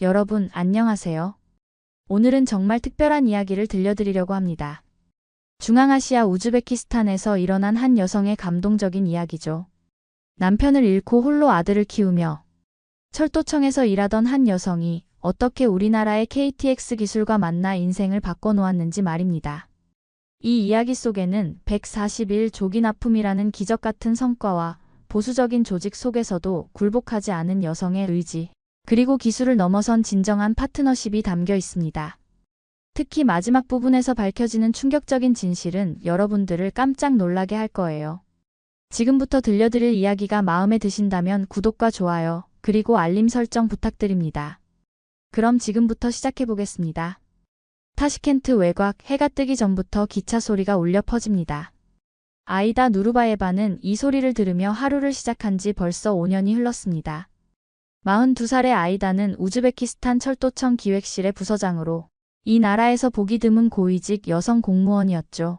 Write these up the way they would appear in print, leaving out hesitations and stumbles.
여러분, 안녕하세요. 오늘은 정말 특별한 이야기를 들려드리려고 합니다. 중앙아시아 우즈베키스탄에서 일어난 한 여성의 감동적인 이야기죠. 남편을 잃고 홀로 아들을 키우며 철도청에서 일하던 한 여성이 어떻게 우리나라의 KTX 기술과 만나 인생을 바꿔놓았는지 말입니다. 이 이야기 속에는 141 조기 납품이라는 기적 같은 성과와 보수적인 조직 속에서도 굴복하지 않은 여성의 의지, 그리고 기술을 넘어선 진정한 파트너십이 담겨 있습니다. 특히 마지막 부분에서 밝혀지는 충격적인 진실은 여러분들을 깜짝 놀라게 할 거예요. 지금부터 들려드릴 이야기가 마음에 드신다면 구독과 좋아요, 그리고 알림 설정 부탁드립니다. 그럼 지금부터 시작해보겠습니다. 타시켄트 외곽, 해가 뜨기 전부터 기차 소리가 울려 퍼집니다. 아이다 누르바예바는 이 소리를 들으며 하루를 시작한 지 벌써 5년이 흘렀습니다. 42살의 아이다는 우즈베키스탄 철도청 기획실의 부서장으로 이 나라에서 보기 드문 고위직 여성 공무원이었죠.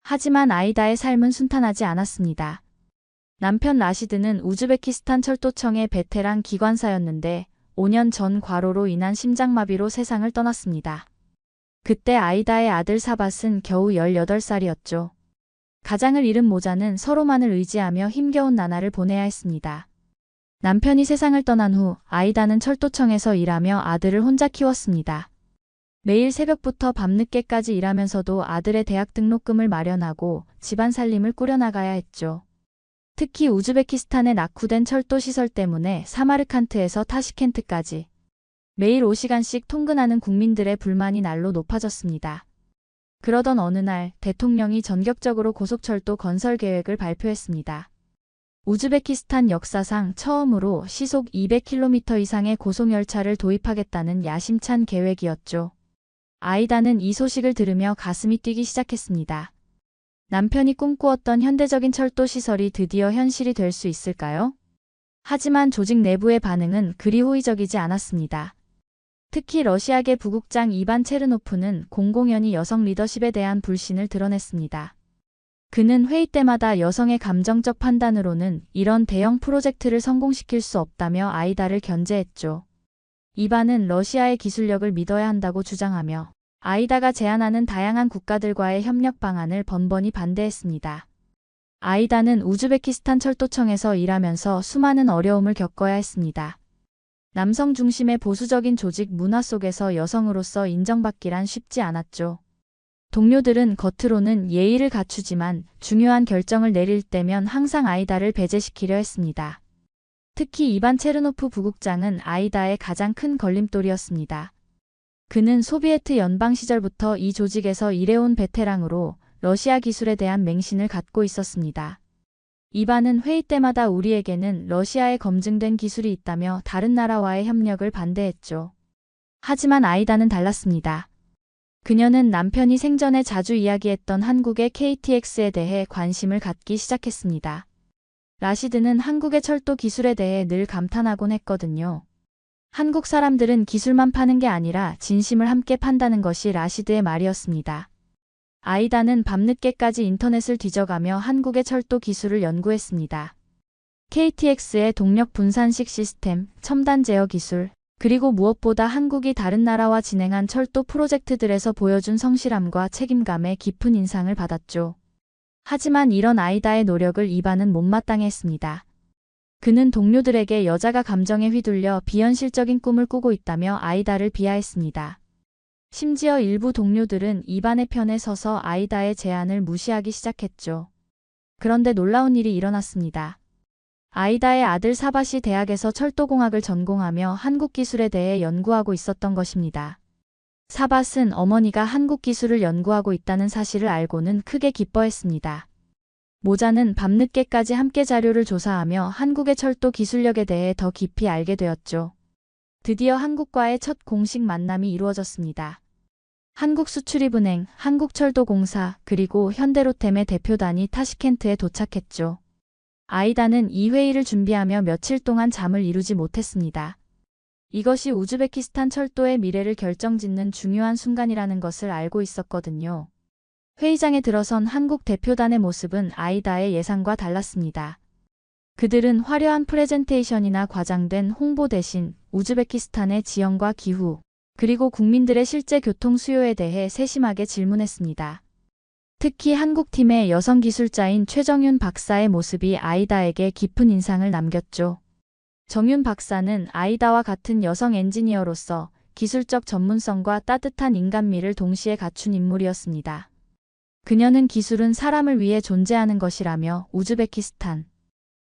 하지만 아이다의 삶은 순탄하지 않았습니다. 남편 라시드는 우즈베키스탄 철도청의 베테랑 기관사였는데 5년 전 과로로 인한 심장마비로 세상을 떠났습니다. 그때 아이다의 아들 사밧은 겨우 18살이었죠. 가장을 잃은 모자는 서로만을 의지하며 힘겨운 나날을 보내야 했습니다. 남편이 세상을 떠난 후 아이다는 철도청에서 일하며 아들을 혼자 키웠습니다. 매일 새벽부터 밤늦게까지 일하면서도 아들의 대학 등록금을 마련하고 집안 살림을 꾸려나가야 했죠. 특히 우즈베키스탄의 낙후된 철도 시설 때문에 사마르칸트에서 타시켄트까지 매일 5시간씩 통근하는 국민들의 불만이 날로 높아졌습니다. 그러던 어느 날 대통령이 전격적으로 고속철도 건설 계획을 발표했습니다. 우즈베키스탄 역사상 처음으로 시속 200km 이상의 고속열차를 도입하겠다는 야심찬 계획이었죠. 아이다는 이 소식을 들으며 가슴이 뛰기 시작했습니다. 남편이 꿈꾸었던 현대적인 철도 시설이 드디어 현실이 될 수 있을까요? 하지만 조직 내부의 반응은 그리 호의적이지 않았습니다. 특히 러시아계 부국장 이반 체르노프는 공공연히 여성 리더십에 대한 불신을 드러냈습니다. 그는 회의 때마다 여성의 감정적 판단으로는 이런 대형 프로젝트를 성공시킬 수 없다며 아이다를 견제했죠. 이반은 러시아의 기술력을 믿어야 한다고 주장하며 아이다가 제안하는 다양한 국가들과의 협력 방안을 번번이 반대했습니다. 아이다는 우즈베키스탄 철도청에서 일하면서 수많은 어려움을 겪어야 했습니다. 남성 중심의 보수적인 조직 문화 속에서 여성으로서 인정받기란 쉽지 않았죠. 동료들은 겉으로는 예의를 갖추지만 중요한 결정을 내릴 때면 항상 아이다를 배제시키려 했습니다. 특히 이반 체르노프 부국장은 아이다의 가장 큰 걸림돌이었습니다. 그는 소비에트 연방 시절부터 이 조직에서 일해온 베테랑으로 러시아 기술에 대한 맹신을 갖고 있었습니다. 이반은 회의 때마다 우리에게는 러시아에 검증된 기술이 있다며 다른 나라와의 협력을 반대했죠. 하지만 아이다는 달랐습니다. 그녀는 남편이 생전에 자주 이야기했던 한국의 KTX에 대해 관심을 갖기 시작했습니다. 라시드는 한국의 철도 기술에 대해 늘 감탄하곤 했거든요. 한국 사람들은 기술만 파는 게 아니라 진심을 함께 판다는 것이 라시드의 말이었습니다. 아이다는 밤늦게까지 인터넷을 뒤져가며 한국의 철도 기술을 연구했습니다. KTX의 동력 분산식 시스템, 첨단 제어 기술, 그리고 무엇보다 한국이 다른 나라와 진행한 철도 프로젝트들에서 보여준 성실함과 책임감에 깊은 인상을 받았죠. 하지만 이런 아이다의 노력을 이반은 못마땅해 했습니다. 그는 동료들에게 여자가 감정에 휘둘려 비현실적인 꿈을 꾸고 있다며 아이다를 비하했습니다. 심지어 일부 동료들은 이반의 편에 서서 아이다의 제안을 무시하기 시작했죠. 그런데 놀라운 일이 일어났습니다. 아이다의 아들 사밧이 대학에서 철도공학을 전공하며 한국 기술에 대해 연구하고 있었던 것입니다. 사밧은 어머니가 한국 기술을 연구하고 있다는 사실을 알고는 크게 기뻐했습니다. 모자는 밤늦게까지 함께 자료를 조사하며 한국의 철도 기술력에 대해 더 깊이 알게 되었죠. 드디어 한국과의 첫 공식 만남이 이루어졌습니다. 한국수출입은행, 한국철도공사, 그리고 현대로템의 대표단이 타시켄트에 도착했죠. 아이다는 이 회의를 준비하며 며칠 동안 잠을 이루지 못했습니다. 이것이 우즈베키스탄 철도의 미래를 결정짓는 중요한 순간이라는 것을 알고 있었거든요. 회의장에 들어선 한국 대표단의 모습은 아이다의 예상과 달랐습니다. 그들은 화려한 프레젠테이션이나 과장된 홍보 대신 우즈베키스탄의 지형과 기후, 그리고 국민들의 실제 교통 수요에 대해 세심하게 질문했습니다. 특히 한국팀의 여성 기술자인 최정윤 박사의 모습이 아이다에게 깊은 인상을 남겼죠. 정윤 박사는 아이다와 같은 여성 엔지니어로서 기술적 전문성과 따뜻한 인간미를 동시에 갖춘 인물이었습니다. 그녀는 기술은 사람을 위해 존재하는 것이라며 우즈베키스탄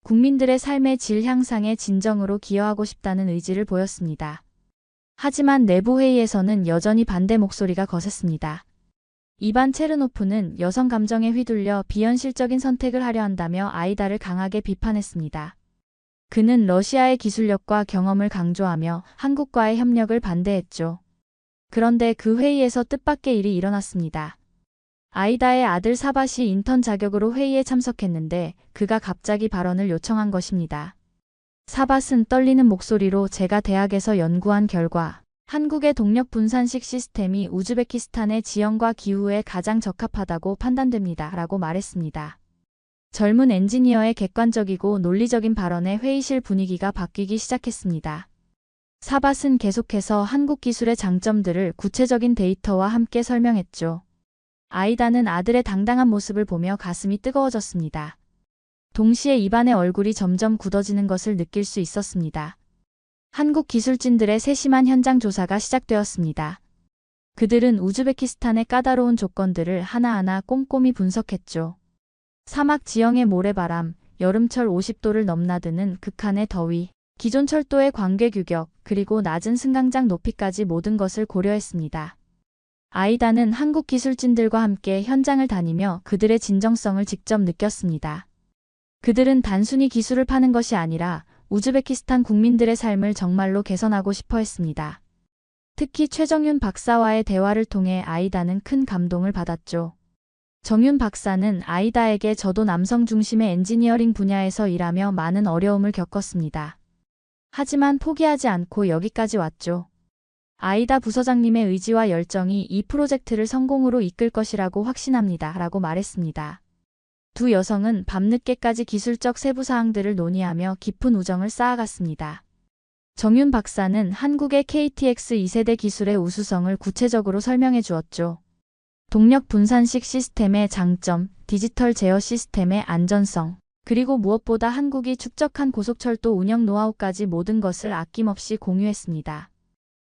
국민들의 삶의 질 향상에 진정으로 기여하고 싶다는 의지를 보였습니다. 하지만 내부 회의에서는 여전히 반대 목소리가 거셌습니다. 이반 체르노프는 여성 감정에 휘둘려 비현실적인 선택을 하려 한다며 아이다를 강하게 비판했습니다. 그는 러시아의 기술력과 경험을 강조하며 한국과의 협력을 반대했죠. 그런데 그 회의에서 뜻밖의 일이 일어났습니다. 아이다의 아들 사밧이 인턴 자격으로 회의에 참석했는데 그가 갑자기 발언을 요청한 것입니다. 사밧은 떨리는 목소리로 제가 대학에서 연구한 결과 한국의 동력 분산식 시스템이 우즈베키스탄의 지형과 기후에 가장 적합하다고 판단됩니다. 라고 말했습니다. 젊은 엔지니어의 객관적이고 논리적인 발언에 회의실 분위기가 바뀌기 시작했습니다. 사밧은 계속해서 한국 기술의 장점들을 구체적인 데이터와 함께 설명했죠. 아이다는 아들의 당당한 모습을 보며 가슴이 뜨거워졌습니다. 동시에 이반의 얼굴이 점점 굳어지는 것을 느낄 수 있었습니다. 한국 기술진들의 세심한 현장 조사가 시작되었습니다. 그들은 우즈베키스탄의 까다로운 조건들을 하나하나 꼼꼼히 분석했죠. 사막 지형의 모래바람, 여름철 50도를 넘나드는 극한의 더위, 기존 철도의 관계 규격, 그리고 낮은 승강장 높이까지 모든 것을 고려했습니다. 아이다는 한국 기술진들과 함께 현장을 다니며 그들의 진정성을 직접 느꼈습니다. 그들은 단순히 기술을 파는 것이 아니라 우즈베키스탄 국민들의 삶을 정말로 개선하고 싶어 했습니다. 특히 최정윤 박사와의 대화를 통해 아이다는 큰 감동을 받았죠. 정윤 박사는 아이다에게 저도 남성 중심의 엔지니어링 분야에서 일하며 많은 어려움을 겪었습니다. 하지만 포기하지 않고 여기까지 왔죠. 아이다 부서장님의 의지와 열정이 이 프로젝트를 성공으로 이끌 것이라고 확신합니다. 라고 말했습니다. 두 여성은 밤늦게까지 기술적 세부 사항들을 논의하며 깊은 우정을 쌓아갔습니다. 정윤 박사는 한국의 KTX 2세대 기술의 우수성을 구체적으로 설명해 주었죠. 동력 분산식 시스템의 장점, 디지털 제어 시스템의 안전성, 그리고 무엇보다 한국이 축적한 고속철도 운영 노하우까지 모든 것을 아낌없이 공유했습니다.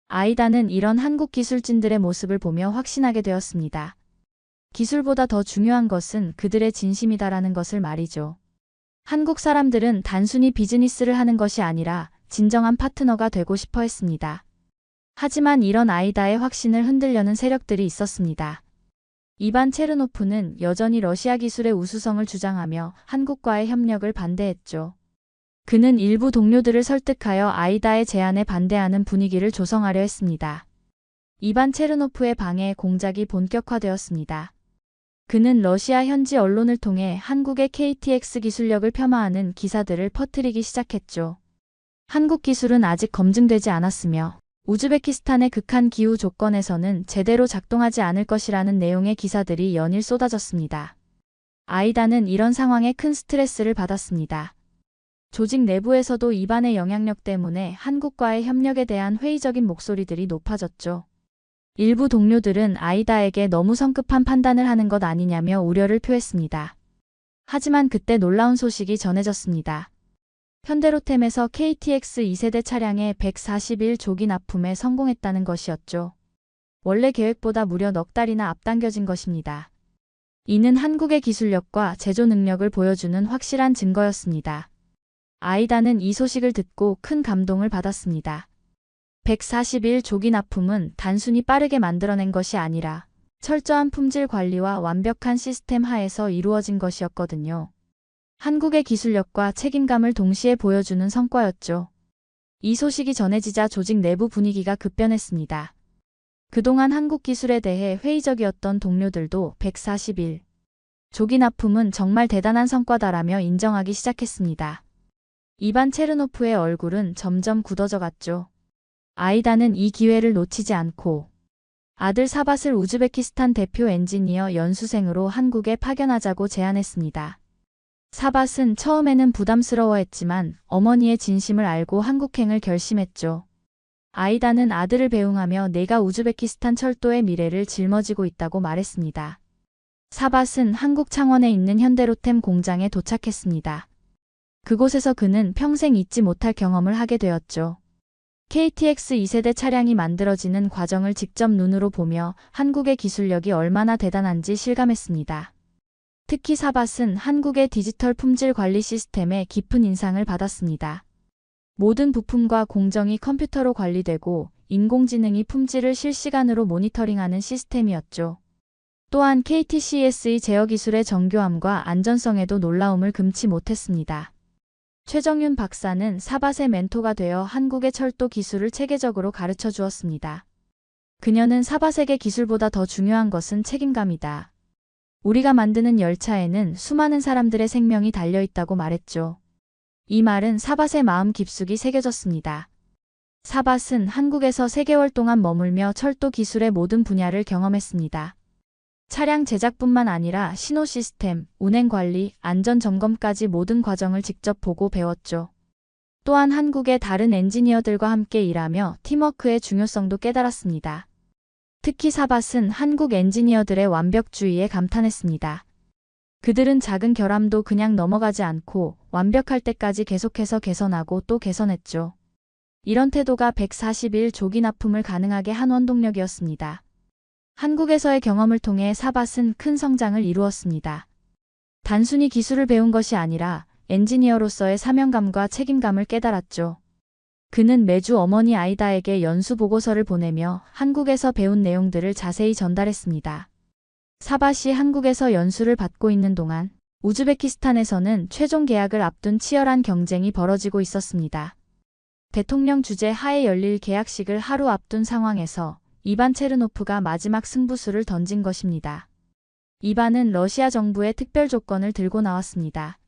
아이다는 이런 한국 기술진들의 모습을 보며 확신하게 되었습니다. 기술보다 더 중요한 것은 그들의 진심이다라는 것을 말이죠. 한국 사람들은 단순히 비즈니스를 하는 것이 아니라 진정한 파트너가 되고 싶어 했습니다. 하지만 이런 아이다의 확신을 흔들려는 세력들이 있었습니다. 이반 체르노프는 여전히 러시아 기술의 우수성을 주장하며 한국과의 협력을 반대했죠. 그는 일부 동료들을 설득하여 아이다의 제안에 반대하는 분위기를 조성하려 했습니다. 이반 체르노프의 방해 공작이 본격화되었습니다. 그는 러시아 현지 언론을 통해 한국의 KTX 기술력을 폄하하는 기사들을 퍼뜨리기 시작했죠. 한국 기술은 아직 검증되지 않았으며 우즈베키스탄의 극한 기후 조건에서는 제대로 작동하지 않을 것이라는 내용의 기사들이 연일 쏟아졌습니다. 아이다는 이런 상황에 큰 스트레스를 받았습니다. 조직 내부에서도 이반의 영향력 때문에 한국과의 협력에 대한 회의적인 목소리들이 높아졌죠. 일부 동료들은 아이다에게 너무 성급한 판단을 하는 것 아니냐며 우려를 표했습니다. 하지만 그때 놀라운 소식이 전해졌습니다. 현대로템에서 KTX 2세대 차량의 141조기 납품에 성공했다는 것이었죠. 원래 계획보다 무려 넉 달이나 앞당겨진 것입니다. 이는 한국의 기술력과 제조 능력을 보여주는 확실한 증거였습니다. 아이다는 이 소식을 듣고 큰 감동을 받았습니다. 141조기 납품은 단순히 빠르게 만들어낸 것이 아니라 철저한 품질 관리와 완벽한 시스템 하에서 이루어진 것이었거든요. 한국의 기술력과 책임감을 동시에 보여주는 성과였죠. 이 소식이 전해지자 조직 내부 분위기가 급변했습니다. 그동안 한국 기술에 대해 회의적이었던 동료들도 141조기 납품은 정말 대단한 성과다라며 인정하기 시작했습니다. 이반 체르노프의 얼굴은 점점 굳어져 갔죠. 아이다는 이 기회를 놓치지 않고 아들 사밧을 우즈베키스탄 대표 엔지니어 연수생으로 한국에 파견하자고 제안했습니다. 사밧은 처음에는 부담스러워했지만 어머니의 진심을 알고 한국행을 결심했죠. 아이다는 아들을 배웅하며 내가 우즈베키스탄 철도의 미래를 짊어지고 있다고 말했습니다. 사밧은 한국 창원에 있는 현대로템 공장에 도착했습니다. 그곳에서 그는 평생 잊지 못할 경험을 하게 되었죠. KTX 2세대 차량이 만들어지는 과정을 직접 눈으로 보며 한국의 기술력이 얼마나 대단한지 실감했습니다. 특히 사밧은 한국의 디지털 품질 관리 시스템에 깊은 인상을 받았습니다. 모든 부품과 공정이 컴퓨터로 관리되고 인공지능이 품질을 실시간으로 모니터링하는 시스템이었죠. 또한 KTCS의 제어 기술의 정교함과 안전성에도 놀라움을 금치 못했습니다. 최정윤 박사는 사밧의 멘토가 되어 한국의 철도 기술을 체계적으로 가르쳐 주었습니다. 그녀는 사밧에게 기술보다 더 중요한 것은 책임감이다. 우리가 만드는 열차에는 수많은 사람들의 생명이 달려있다고 말했죠. 이 말은 사밧의 마음 깊숙이 새겨졌습니다. 사밧은 한국에서 3개월 동안 머물며 철도 기술의 모든 분야를 경험했습니다. 차량 제작뿐만 아니라 신호 시스템, 운행 관리, 안전 점검까지 모든 과정을 직접 보고 배웠죠. 또한 한국의 다른 엔지니어들과 함께 일하며 팀워크의 중요성도 깨달았습니다. 특히 사밧은 한국 엔지니어들의 완벽주의에 감탄했습니다. 그들은 작은 결함도 그냥 넘어가지 않고 완벽할 때까지 계속해서 개선하고 또 개선했죠. 이런 태도가 141조기 납품을 가능하게 한 원동력이었습니다. 한국에서의 경험을 통해 사밧은 큰 성장을 이루었습니다. 단순히 기술을 배운 것이 아니라 엔지니어로서의 사명감과 책임감을 깨달았죠. 그는 매주 어머니 아이다에게 연수 보고서를 보내며 한국에서 배운 내용들을 자세히 전달했습니다. 사밧이 한국에서 연수를 받고 있는 동안 우즈베키스탄에서는 최종 계약을 앞둔 치열한 경쟁이 벌어지고 있었습니다. 대통령 주재 하에 열릴 계약식을 하루 앞둔 상황에서 이반 체르노프가 마지막 승부수를 던진 것입니다. 이반은 러시아 정부의 특별 조건을 들고 나왔습니다.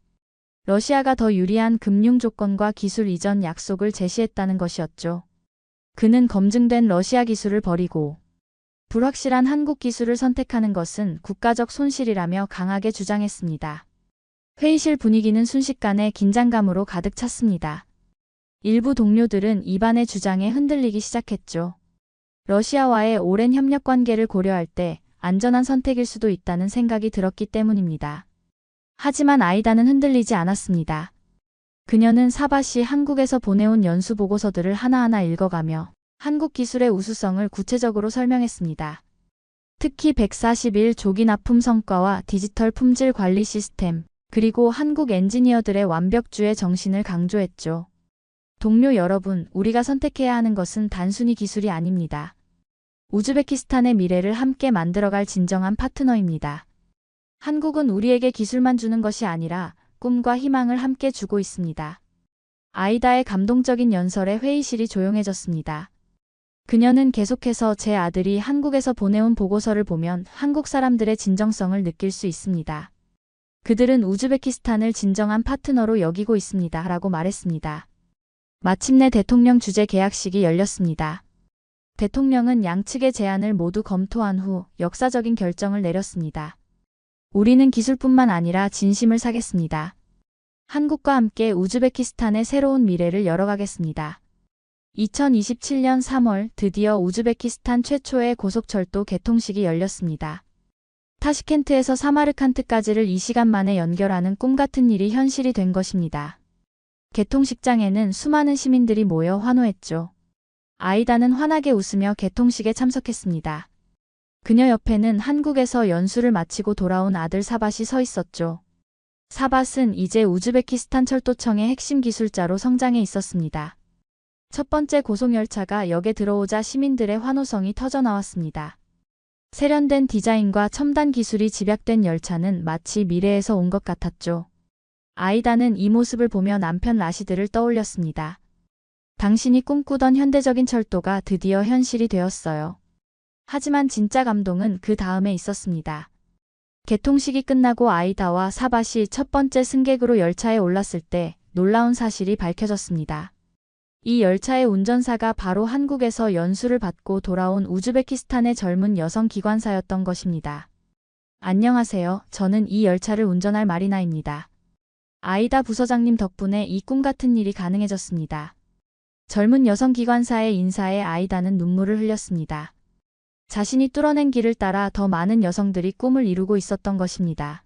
러시아가 더 유리한 금융 조건과 기술 이전 약속을 제시했다는 것이었죠. 그는 검증된 러시아 기술을 버리고 불확실한 한국 기술을 선택하는 것은 국가적 손실이라며 강하게 주장했습니다. 회의실 분위기는 순식간에 긴장감으로 가득 찼습니다. 일부 동료들은 이반의 주장에 흔들리기 시작했죠. 러시아와의 오랜 협력 관계를 고려할 때 안전한 선택일 수도 있다는 생각이 들었기 때문입니다. 하지만 아이다는 흔들리지 않았습니다. 그녀는 사밧이 한국에서 보내온 연수 보고서들을 하나하나 읽어가며 한국 기술의 우수성을 구체적으로 설명했습니다. 특히 141조기 납품 성과와 디지털 품질 관리 시스템, 그리고 한국 엔지니어들의 완벽주의 정신을 강조했죠. 동료 여러분, 우리가 선택해야 하는 것은 단순히 기술이 아닙니다. 우즈베키스탄의 미래를 함께 만들어갈 진정한 파트너입니다. 한국은 우리에게 기술만 주는 것이 아니라 꿈과 희망을 함께 주고 있습니다. 아이다의 감동적인 연설에 회의실이 조용해졌습니다. 그녀는 계속해서 제 아들이 한국에서 보내온 보고서를 보면 한국 사람들의 진정성을 느낄 수 있습니다. 그들은 우즈베키스탄을 진정한 파트너로 여기고 있습니다. 라고 말했습니다. 마침내 대통령 주재 계약식이 열렸습니다. 대통령은 양측의 제안을 모두 검토한 후 역사적인 결정을 내렸습니다. 우리는 기술뿐만 아니라 진심을 사겠습니다. 한국과 함께 우즈베키스탄의 새로운 미래를 열어가겠습니다. 2027년 3월 드디어 우즈베키스탄 최초의 고속철도 개통식이 열렸습니다. 타시켄트에서 사마르칸트까지를 2시간 만에 연결하는 꿈같은 일이 현실이 된 것입니다. 개통식장에는 수많은 시민들이 모여 환호했죠. 아이다는 환하게 웃으며 개통식에 참석했습니다. 그녀 옆에는 한국에서 연수를 마치고 돌아온 아들 사밧이 서 있었죠. 사밧은 이제 우즈베키스탄 철도청의 핵심 기술자로 성장해 있었습니다. 첫 번째 고속열차가 역에 들어오자 시민들의 환호성이 터져나왔습니다. 세련된 디자인과 첨단 기술이 집약된 열차는 마치 미래에서 온 것 같았죠. 아이다는 이 모습을 보며 남편 라시드를 떠올렸습니다. 당신이 꿈꾸던 현대적인 철도가 드디어 현실이 되었어요. 하지만 진짜 감동은 그 다음에 있었습니다. 개통식이 끝나고 아이다와 사밧이 첫 번째 승객으로 열차에 올랐을 때 놀라운 사실이 밝혀졌습니다. 이 열차의 운전사가 바로 한국에서 연수를 받고 돌아온 우즈베키스탄의 젊은 여성 기관사였던 것입니다. 안녕하세요. 저는 이 열차를 운전할 마리나입니다. 아이다 부서장님 덕분에 이 꿈 같은 일이 가능해졌습니다. 젊은 여성 기관사의 인사에 아이다는 눈물을 흘렸습니다. 자신이 뚫어낸 길을 따라 더 많은 여성들이 꿈을 이루고 있었던 것입니다.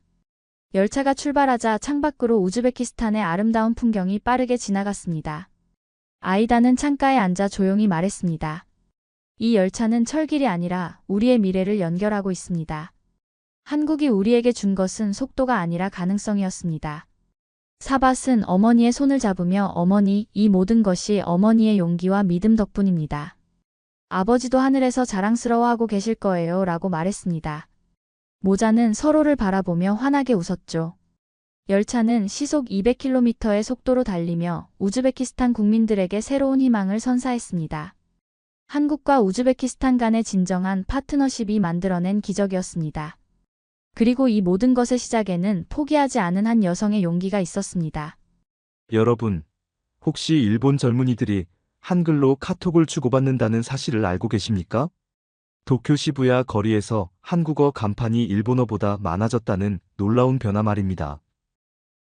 열차가 출발하자 창밖으로 우즈베키스탄의 아름다운 풍경이 빠르게 지나갔습니다. 아이다는 창가에 앉아 조용히 말했습니다. 이 열차는 철길이 아니라 우리의 미래를 연결하고 있습니다. 한국이 우리에게 준 것은 속도가 아니라 가능성이었습니다. 사밧은 어머니의 손을 잡으며 어머니, 이 모든 것이 어머니의 용기와 믿음 덕분입니다. 아버지도 하늘에서 자랑스러워하고 계실 거예요 라고 말했습니다. 모자는 서로를 바라보며 환하게 웃었죠. 열차는 시속 200km의 속도로 달리며 우즈베키스탄 국민들에게 새로운 희망을 선사했습니다. 한국과 우즈베키스탄 간의 진정한 파트너십이 만들어낸 기적이었습니다. 그리고 이 모든 것의 시작에는 포기하지 않은 한 여성의 용기가 있었습니다. 여러분, 혹시 일본 젊은이들이 한글로 카톡을 주고받는다는 사실을 알고 계십니까? 도쿄 시부야 거리에서 한국어 간판이 일본어보다 많아졌다는 놀라운 변화 말입니다.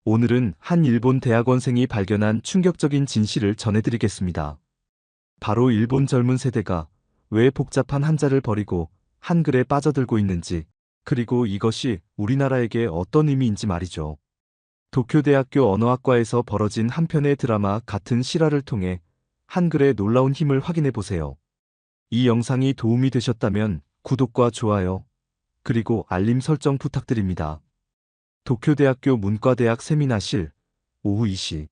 오늘은 한 일본 대학원생이 발견한 충격적인 진실을 전해드리겠습니다. 바로 일본 젊은 세대가 왜 복잡한 한자를 버리고 한글에 빠져들고 있는지, 그리고 이것이 우리나라에게 어떤 의미인지 말이죠. 도쿄대학교 언어학과에서 벌어진 한 편의 드라마 같은 실화를 통해 한글의 놀라운 힘을 확인해 보세요. 이 영상이 도움이 되셨다면 구독과 좋아요, 그리고 알림 설정 부탁드립니다. 도쿄대학교 문과대학 세미나실, 오후 2시.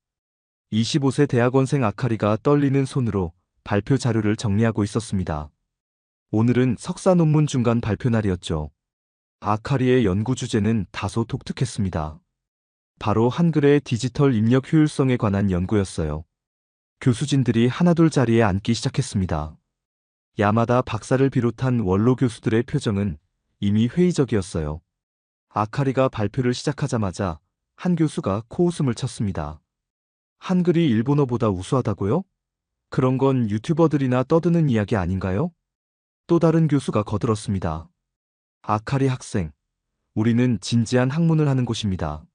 25세 대학원생 아카리가 떨리는 손으로 발표 자료를 정리하고 있었습니다. 오늘은 석사 논문 중간 발표 날이었죠. 아카리의 연구 주제는 다소 독특했습니다. 바로 한글의 디지털 입력 효율성에 관한 연구였어요. 교수진들이 하나둘 자리에 앉기 시작했습니다. 야마다 박사를 비롯한 원로 교수들의 표정은 이미 회의적이었어요. 아카리가 발표를 시작하자마자 한 교수가 코웃음을 쳤습니다. 한글이 일본어보다 우수하다고요? 그런 건 유튜버들이나 떠드는 이야기 아닌가요? 또 다른 교수가 거들었습니다. 아카리 학생, 우리는 진지한 학문을 하는 곳입니다.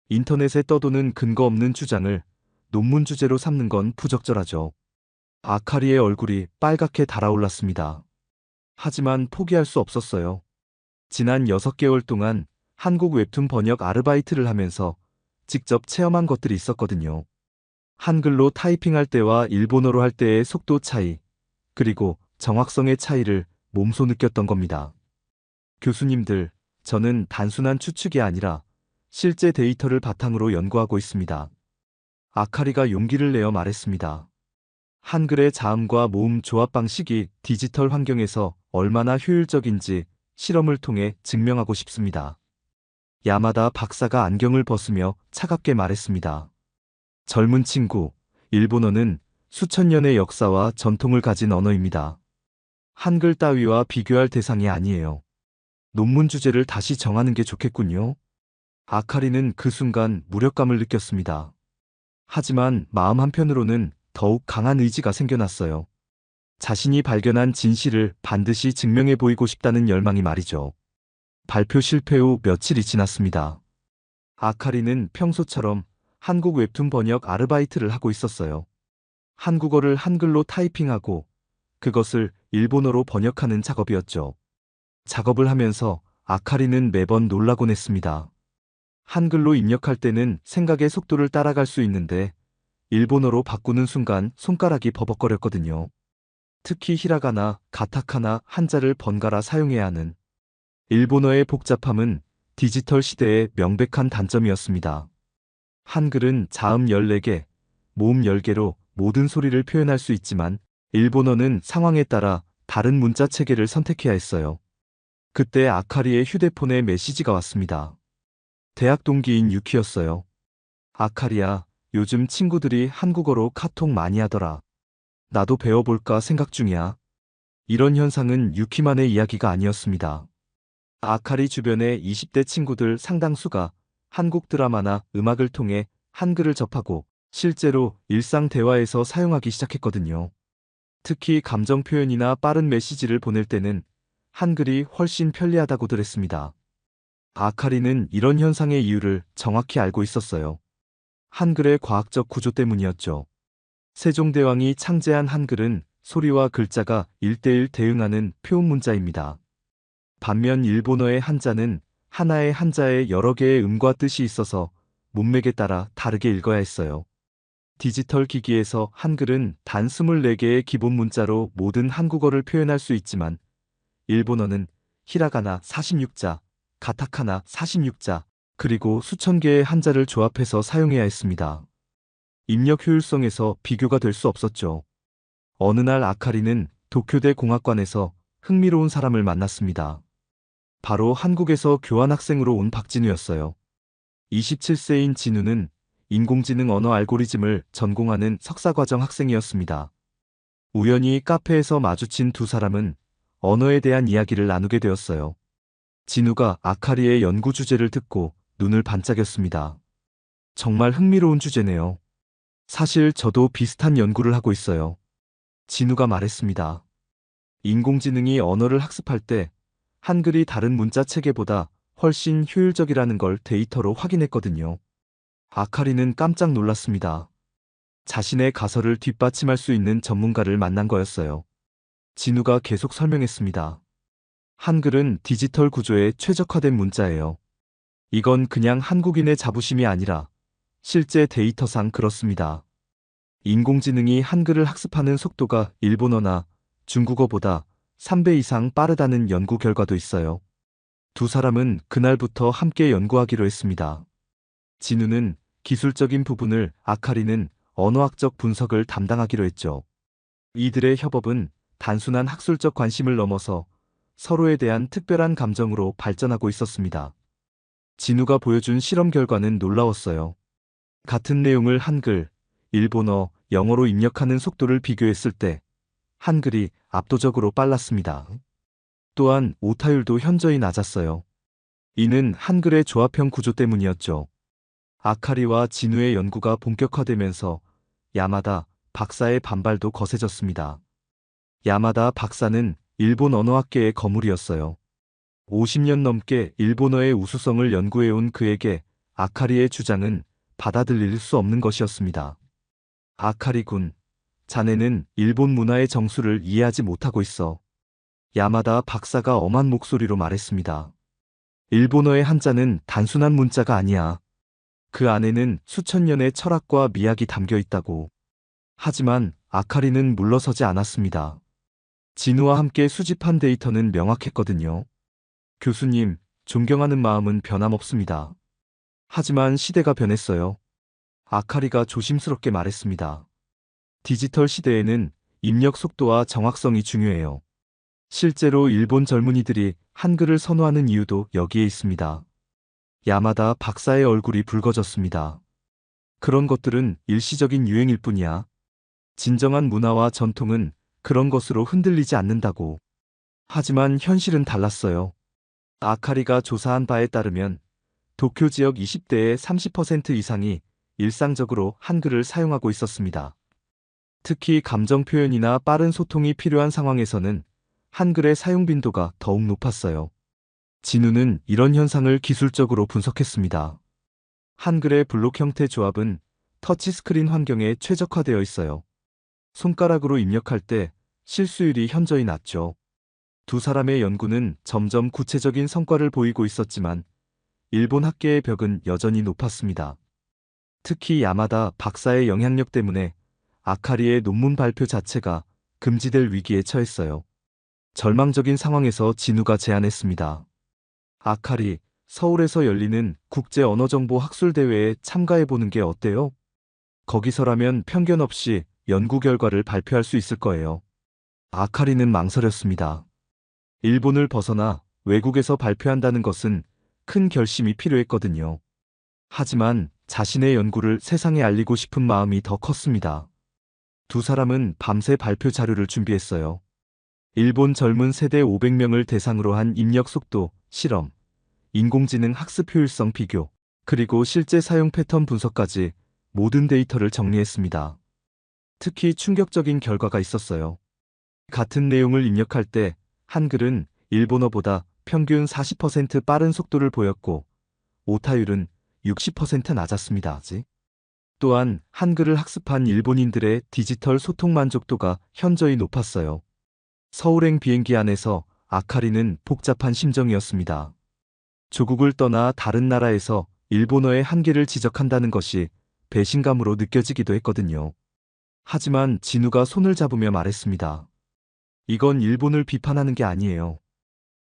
인터넷에 떠도는 근거 없는 주장을 논문 주제로 삼는 건 부적절하죠. 아카리의 얼굴이 빨갛게 달아올랐습니다. 하지만 포기할 수 없었어요. 지난 6개월 동안 한국 웹툰 번역 아르바이트를 하면서 직접 체험한 것들이 있었거든요. 한글로 타이핑할 때와 일본어로 할 때의 속도 차이, 그리고 정확성의 차이를 몸소 느꼈던 겁니다. 교수님들, 저는 단순한 추측이 아니라 실제 데이터를 바탕으로 연구하고 있습니다. 아카리가 용기를 내어 말했습니다. 한글의 자음과 모음 조합 방식이 디지털 환경에서 얼마나 효율적인지 실험을 통해 증명하고 싶습니다. 야마다 박사가 안경을 벗으며 차갑게 말했습니다. 젊은 친구, 일본어는 수천 년의 역사와 전통을 가진 언어입니다. 한글 따위와 비교할 대상이 아니에요. 논문 주제를 다시 정하는 게 좋겠군요. 아카리는 그 순간 무력감을 느꼈습니다. 하지만 마음 한편으로는 더욱 강한 의지가 생겨났어요. 자신이 발견한 진실을 반드시 증명해 보이고 싶다는 열망이 말이죠. 발표 실패 후 며칠이 지났습니다. 아카리는 평소처럼 한국 웹툰 번역 아르바이트를 하고 있었어요. 한국어를 한글로 타이핑하고 그것을 일본어로 번역하는 작업이었죠. 작업을 하면서 아카리는 매번 놀라곤 했습니다. 한글로 입력할 때는 생각의 속도를 따라갈 수 있는데 일본어로 바꾸는 순간 손가락이 버벅거렸거든요. 특히 히라가나, 가타카나, 한자를 번갈아 사용해야 하는 일본어의 복잡함은 디지털 시대의 명백한 단점이었습니다. 한글은 자음 14개, 모음 10개로 모든 소리를 표현할 수 있지만 일본어는 상황에 따라 다른 문자 체계를 선택해야 했어요. 그때 아카리의 휴대폰에 메시지가 왔습니다. 대학 동기인 유키였어요. 아카리야, 요즘 친구들이 한국어로 카톡 많이 하더라. 나도 배워볼까 생각 중이야. 이런 현상은 유키만의 이야기가 아니었습니다. 아카리 주변의 20대 친구들 상당수가 한국 드라마나 음악을 통해 한글을 접하고 실제로 일상 대화에서 사용하기 시작했거든요. 특히 감정 표현이나 빠른 메시지를 보낼 때는 한글이 훨씬 편리하다고들 했습니다. 아카리는 이런 현상의 이유를 정확히 알고 있었어요. 한글의 과학적 구조 때문이었죠. 세종대왕이 창제한 한글은 소리와 글자가 1:1 대응하는 표음 문자입니다. 반면 일본어의 한자는 하나의 한자에 여러 개의 음과 뜻이 있어서 문맥에 따라 다르게 읽어야 했어요. 디지털 기기에서 한글은 단 24개의 기본 문자로 모든 한국어를 표현할 수 있지만 일본어는 히라가나 46자, 가타카나 46자, 그리고 수천 개의 한자를 조합해서 사용해야 했습니다. 입력 효율성에서 비교가 될 수 없었죠. 어느 날 아카리는 도쿄대 공학관에서 흥미로운 사람을 만났습니다. 바로 한국에서 교환학생으로 온 박진우였어요. 27세인 진우는 인공지능 언어 알고리즘을 전공하는 석사과정 학생이었습니다. 우연히 카페에서 마주친 두 사람은 언어에 대한 이야기를 나누게 되었어요. 진우가 아카리의 연구 주제를 듣고 눈을 반짝였습니다. 정말 흥미로운 주제네요. 사실 저도 비슷한 연구를 하고 있어요. 진우가 말했습니다. 인공지능이 언어를 학습할 때 한글이 다른 문자 체계보다 훨씬 효율적이라는 걸 데이터로 확인했거든요. 아카리는 깜짝 놀랐습니다. 자신의 가설을 뒷받침할 수 있는 전문가를 만난 거였어요. 진우가 계속 설명했습니다. 한글은 디지털 구조에 최적화된 문자예요. 이건 그냥 한국인의 자부심이 아니라 실제 데이터상 그렇습니다. 인공지능이 한글을 학습하는 속도가 일본어나 중국어보다 3배 이상 빠르다는 연구 결과도 있어요. 두 사람은 그날부터 함께 연구하기로 했습니다. 진우는 기술적인 부분을, 아카리는 언어학적 분석을 담당하기로 했죠. 이들의 협업은 단순한 학술적 관심을 넘어서 서로에 대한 특별한 감정으로 발전하고 있었습니다. 진우가 보여준 실험 결과는 놀라웠어요. 같은 내용을 한글, 일본어, 영어로 입력하는 속도를 비교했을 때 한글이 압도적으로 빨랐습니다. 또한 오타율도 현저히 낮았어요. 이는 한글의 조합형 구조 때문이었죠. 아카리와 진우의 연구가 본격화되면서 야마다 박사의 반발도 거세졌습니다. 야마다 박사는 일본 언어학계의 거물이었어요. 50년 넘게 일본어의 우수성을 연구해온 그에게 아카리의 주장은 받아들일 수 없는 것이었습니다. 아카리 군, 자네는 일본 문화의 정수를 이해하지 못하고 있어. 야마다 박사가 엄한 목소리로 말했습니다. 일본어의 한자는 단순한 문자가 아니야. 그 안에는 수천 년의 철학과 미학이 담겨 있다고. 하지만 아카리는 물러서지 않았습니다. 진우와 함께 수집한 데이터는 명확했거든요. 교수님, 존경하는 마음은 변함없습니다. 하지만 시대가 변했어요. 아카리가 조심스럽게 말했습니다. 디지털 시대에는 입력 속도와 정확성이 중요해요. 실제로 일본 젊은이들이 한글을 선호하는 이유도 여기에 있습니다. 야마다 박사의 얼굴이 붉어졌습니다. 그런 것들은 일시적인 유행일 뿐이야. 진정한 문화와 전통은 그런 것으로 흔들리지 않는다고. 하지만 현실은 달랐어요. 아카리가 조사한 바에 따르면 도쿄 지역 20대의 30% 이상이 일상적으로 한글을 사용하고 있었습니다. 특히 감정 표현이나 빠른 소통이 필요한 상황에서는 한글의 사용 빈도가 더욱 높았어요. 진우는 이런 현상을 기술적으로 분석했습니다. 한글의 블록 형태 조합은 터치스크린 환경에 최적화되어 있어요. 손가락으로 입력할 때 실수율이 현저히 낮죠. 두 사람의 연구는 점점 구체적인 성과를 보이고 있었지만 일본 학계의 벽은 여전히 높았습니다. 특히 야마다 박사의 영향력 때문에 아카리의 논문 발표 자체가 금지될 위기에 처했어요. 절망적인 상황에서 진우가 제안했습니다. 아카리, 서울에서 열리는 국제언어정보학술대회에 참가해보는 게 어때요? 거기서라면 편견 없이 연구 결과를 발표할 수 있을 거예요. 아카리는 망설였습니다. 일본을 벗어나 외국에서 발표한다는 것은 큰 결심이 필요했거든요. 하지만 자신의 연구를 세상에 알리고 싶은 마음이 더 컸습니다. 두 사람은 밤새 발표 자료를 준비했어요. 일본 젊은 세대 500명을 대상으로 한 입력 속도, 실험, 인공지능 학습 효율성 비교, 그리고 실제 사용 패턴 분석까지 모든 데이터를 정리했습니다. 특히 충격적인 결과가 있었어요. 같은 내용을 입력할 때 한글은 일본어보다 평균 40% 빠른 속도를 보였고 오타율은 60% 낮았습니다. 또한 한글을 학습한 일본인들의 디지털 소통 만족도가 현저히 높았어요. 서울행 비행기 안에서 아카리는 복잡한 심정이었습니다. 조국을 떠나 다른 나라에서 일본어의 한계를 지적한다는 것이 배신감으로 느껴지기도 했거든요. 하지만 진우가 손을 잡으며 말했습니다. 이건 일본을 비판하는 게 아니에요.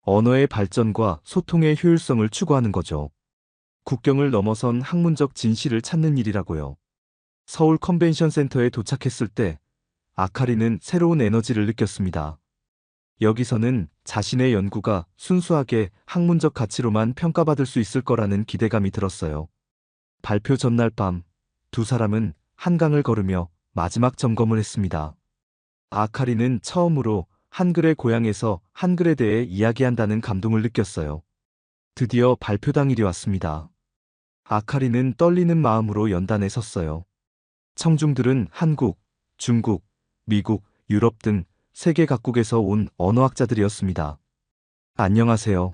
언어의 발전과 소통의 효율성을 추구하는 거죠. 국경을 넘어선 학문적 진실을 찾는 일이라고요. 서울 컨벤션 센터에 도착했을 때 아카리는 새로운 에너지를 느꼈습니다. 여기서는 자신의 연구가 순수하게 학문적 가치로만 평가받을 수 있을 거라는 기대감이 들었어요. 발표 전날 밤, 두 사람은 한강을 걸으며 마지막 점검을 했습니다. 아카리는 처음으로 한글의 고향에서 한글에 대해 이야기한다는 감동을 느꼈어요. 드디어 발표 당일이 왔습니다. 아카리는 떨리는 마음으로 연단에 섰어요. 청중들은 한국, 중국, 미국, 유럽 등 세계 각국에서 온 언어학자들이었습니다. 안녕하세요.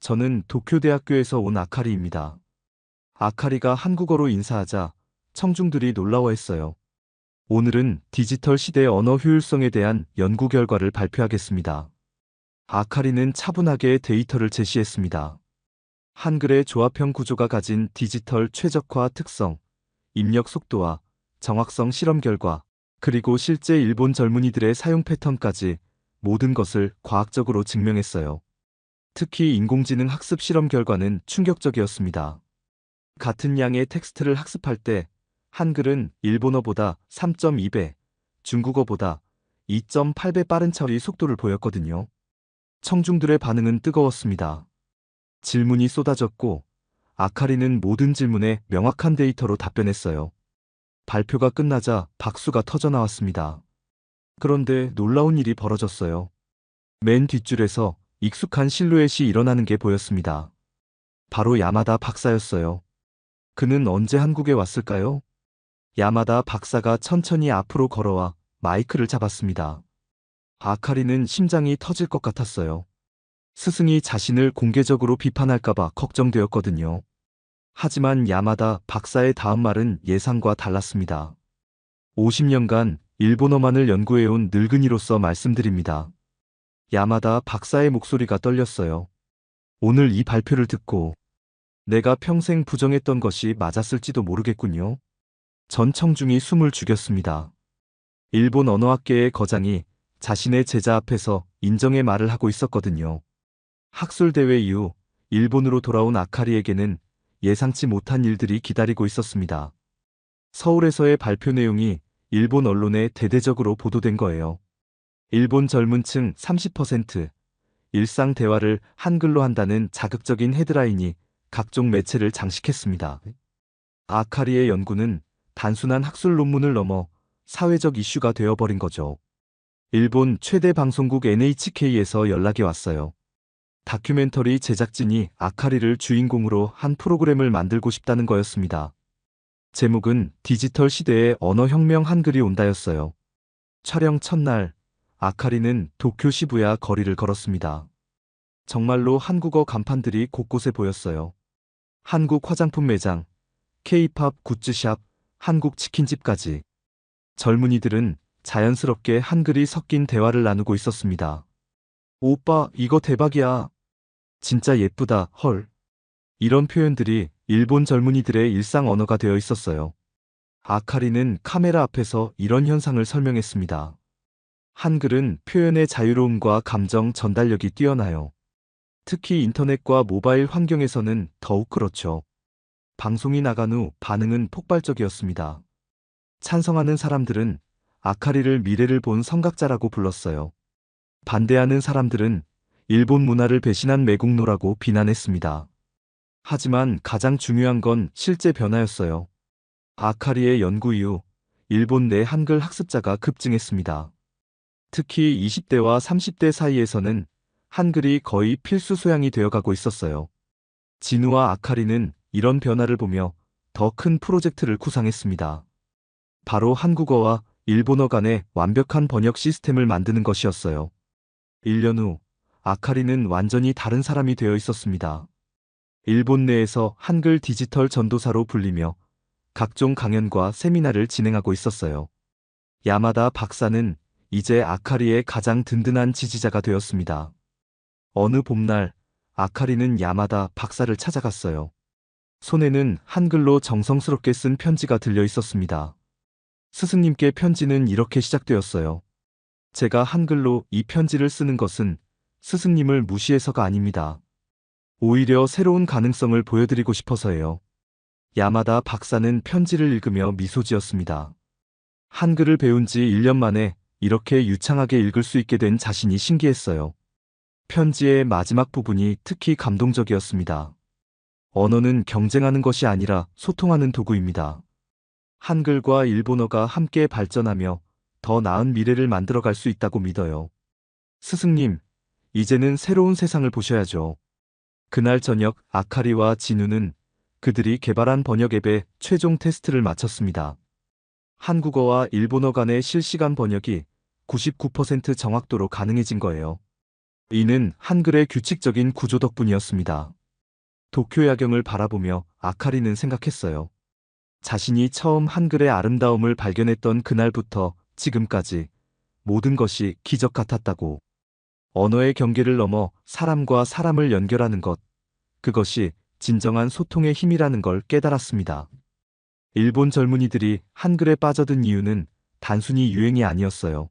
저는 도쿄대학교에서 온 아카리입니다. 아카리가 한국어로 인사하자 청중들이 놀라워했어요. 오늘은 디지털 시대의 언어 효율성에 대한 연구 결과를 발표하겠습니다. 아카리는 차분하게 데이터를 제시했습니다. 한글의 조합형 구조가 가진 디지털 최적화 특성, 입력 속도와 정확성 실험 결과, 그리고 실제 일본 젊은이들의 사용 패턴까지 모든 것을 과학적으로 증명했어요. 특히 인공지능 학습 실험 결과는 충격적이었습니다. 같은 양의 텍스트를 학습할 때 한글은 일본어보다 3.2배, 중국어보다 2.8배 빠른 처리 속도를 보였거든요. 청중들의 반응은 뜨거웠습니다. 질문이 쏟아졌고 아카리는 모든 질문에 명확한 데이터로 답변했어요. 발표가 끝나자 박수가 터져나왔습니다. 그런데 놀라운 일이 벌어졌어요. 맨 뒷줄에서 익숙한 실루엣이 일어나는 게 보였습니다. 바로 야마다 박사였어요. 그는 언제 한국에 왔을까요? 야마다 박사가 천천히 앞으로 걸어와 마이크를 잡았습니다. 아카리는 심장이 터질 것 같았어요. 스승이 자신을 공개적으로 비판할까봐 걱정되었거든요. 하지만 야마다 박사의 다음 말은 예상과 달랐습니다. 50년간 일본어만을 연구해온 늙은이로서 말씀드립니다. 야마다 박사의 목소리가 떨렸어요. 오늘 이 발표를 듣고 내가 평생 부정했던 것이 맞았을지도 모르겠군요. 전 청중이 숨을 죽였습니다. 일본 언어학계의 거장이 자신의 제자 앞에서 인정의 말을 하고 있었거든요. 학술대회 이후 일본으로 돌아온 아카리에게는 예상치 못한 일들이 기다리고 있었습니다. 서울에서의 발표 내용이 일본 언론에 대대적으로 보도된 거예요. 일본 젊은 층 30%, 일상 대화를 한글로 한다는 자극적인 헤드라인이 각종 매체를 장식했습니다. 아카리의 연구는 단순한 학술 논문을 넘어 사회적 이슈가 되어버린 거죠. 일본 최대 방송국 NHK에서 연락이 왔어요. 다큐멘터리 제작진이 아카리를 주인공으로 한 프로그램을 만들고 싶다는 거였습니다. 제목은 디지털 시대의 언어혁명 한글이 온다였어요. 촬영 첫날, 아카리는 도쿄 시부야 거리를 걸었습니다. 정말로 한국어 간판들이 곳곳에 보였어요. 한국 화장품 매장, K-팝 굿즈샵, 한국 치킨집까지. 젊은이들은 자연스럽게 한글이 섞인 대화를 나누고 있었습니다. 오빠, 이거 대박이야. 진짜 예쁘다, 헐. 이런 표현들이 일본 젊은이들의 일상 언어가 되어 있었어요. 아카리는 카메라 앞에서 이런 현상을 설명했습니다. 한글은 표현의 자유로움과 감정 전달력이 뛰어나요. 특히 인터넷과 모바일 환경에서는 더욱 그렇죠. 방송이 나간 후 반응은 폭발적이었습니다. 찬성하는 사람들은 아카리를 미래를 본 성각자라고 불렀어요. 반대하는 사람들은 일본 문화를 배신한 매국노라고 비난했습니다. 하지만 가장 중요한 건 실제 변화였어요. 아카리의 연구 이후 일본 내 한글 학습자가 급증했습니다. 특히 20대와 30대 사이에서는 한글이 거의 필수 소양이 되어가고 있었어요. 진우와 아카리는 이런 변화를 보며 더 큰 프로젝트를 구상했습니다. 바로 한국어와 일본어 간의 완벽한 번역 시스템을 만드는 것이었어요. 1년 후 아카리는 완전히 다른 사람이 되어 있었습니다. 일본 내에서 한글 디지털 전도사로 불리며 각종 강연과 세미나를 진행하고 있었어요. 야마다 박사는 이제 아카리의 가장 든든한 지지자가 되었습니다. 어느 봄날, 아카리는 야마다 박사를 찾아갔어요. 손에는 한글로 정성스럽게 쓴 편지가 들려 있었습니다. 스승님께 편지는 이렇게 시작되었어요. 제가 한글로 이 편지를 쓰는 것은 스승님을 무시해서가 아닙니다. 오히려 새로운 가능성을 보여드리고 싶어서예요. 야마다 박사는 편지를 읽으며 미소 지었습니다. 한글을 배운 지 1년 만에 이렇게 유창하게 읽을 수 있게 된 자신이 신기했어요. 편지의 마지막 부분이 특히 감동적이었습니다. 언어는 경쟁하는 것이 아니라 소통하는 도구입니다. 한글과 일본어가 함께 발전하며 더 나은 미래를 만들어갈 수 있다고 믿어요. 스승님, 이제는 새로운 세상을 보셔야죠. 그날 저녁 아카리와 진우는 그들이 개발한 번역 앱의 최종 테스트를 마쳤습니다. 한국어와 일본어 간의 실시간 번역이 99% 정확도로 가능해진 거예요. 이는 한글의 규칙적인 구조 덕분이었습니다. 도쿄 야경을 바라보며 아카리는 생각했어요. 자신이 처음 한글의 아름다움을 발견했던 그날부터 지금까지 모든 것이 기적 같았다고. 언어의 경계를 넘어 사람과 사람을 연결하는 것, 그것이 진정한 소통의 힘이라는 걸 깨달았습니다. 일본 젊은이들이 한글에 빠져든 이유는 단순히 유행이 아니었어요.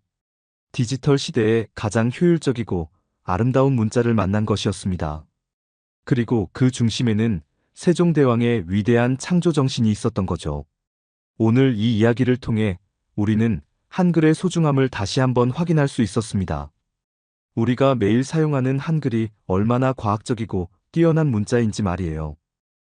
디지털 시대에 가장 효율적이고 아름다운 문자를 만난 것이었습니다. 그리고 그 중심에는 세종대왕의 위대한 창조 정신이 있었던 거죠. 오늘 이 이야기를 통해 우리는 한글의 소중함을 다시 한번 확인할 수 있었습니다. 우리가 매일 사용하는 한글이 얼마나 과학적이고 뛰어난 문자인지 말이에요.